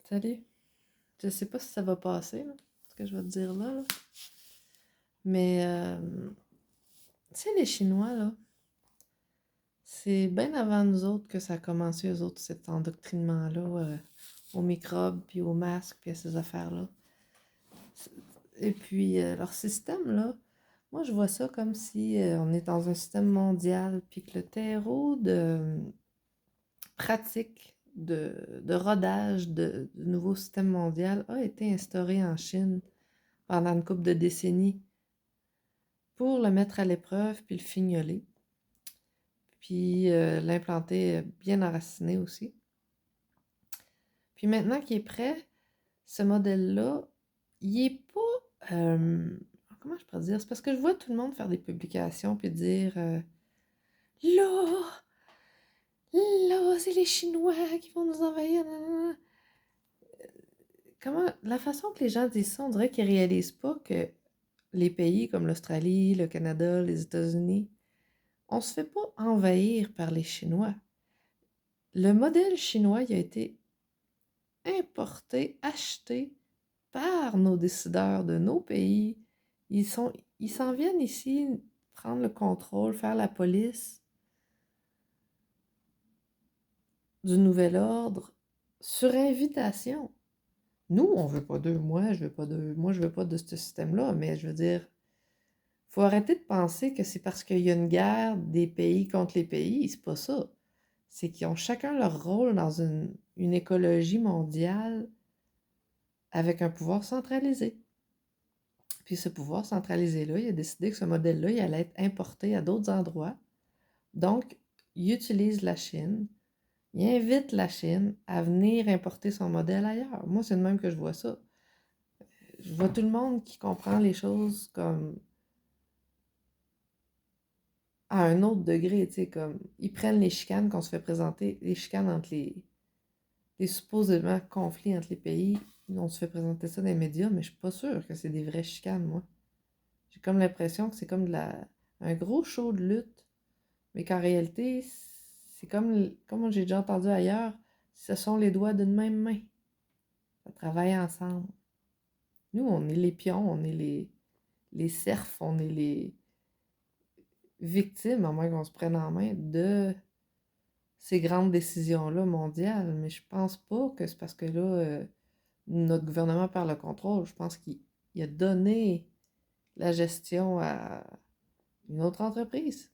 Salut. Je sais pas si ça va passer, là, ce que je vais te dire là. Mais, tu sais, les Chinois, là, c'est bien avant nous autres que ça a commencé, eux autres, cet endoctrinement-là, aux microbes, puis aux masques, puis à ces affaires-là. Et puis, leur système, là, moi, je vois ça comme si on est dans un système mondial, puis que le terreau de pratique de rodage de nouveau système mondial a été instauré en Chine pendant une couple de décennies pour le mettre à l'épreuve puis le fignoler, puis l'implanter bien enraciné aussi. Puis maintenant qu'il est prêt, ce modèle-là, il est pas... comment je pourrais dire? C'est parce que je vois tout le monde faire des publications puis dire là, là, c'est les Chinois qui vont nous envahir. Nanana. Comment, la façon que les gens disent ça, on dirait qu'ils réalisent pas que les pays comme l'Australie, le Canada, les États-Unis, on se fait pas envahir par les Chinois. Le modèle chinois, il a été importé, acheté par nos décideurs de nos pays. Ils s'en viennent ici prendre le contrôle, faire la police du nouvel ordre sur invitation. Nous, on veut pas d'eux. Moi, je veux pas de ce système-là, mais je veux dire, faut arrêter de penser que c'est parce qu'il y a une guerre des pays contre les pays, c'est pas ça. C'est qu'ils ont chacun leur rôle dans une écologie mondiale avec un pouvoir centralisé. Puis ce pouvoir centralisé-là, il a décidé que ce modèle-là, il allait être importé à d'autres endroits. Donc, il utilise la Chine, il invite la Chine à venir importer son modèle ailleurs. Moi, c'est de même que je vois ça. Je vois tout le monde qui comprend les choses comme à un autre degré, tu sais, comme ils prennent les chicanes qu'on se fait présenter, les chicanes entre les supposément conflits entre les pays, on se fait présenter ça dans les médias, mais je suis pas sûre que c'est des vraies chicanes, moi. J'ai comme l'impression que c'est comme un gros show de lutte, mais qu'en réalité, c'est comme j'ai déjà entendu ailleurs, ce sont les doigts d'une même main. Ça travaille ensemble. Nous, on est les pions, on est les serfs, on est les victimes, à moins qu'on se prenne en main, de ces grandes décisions-là mondiales. Mais je pense pas que c'est parce que là, notre gouvernement perd le contrôle. Je pense qu'il a donné la gestion à une autre entreprise.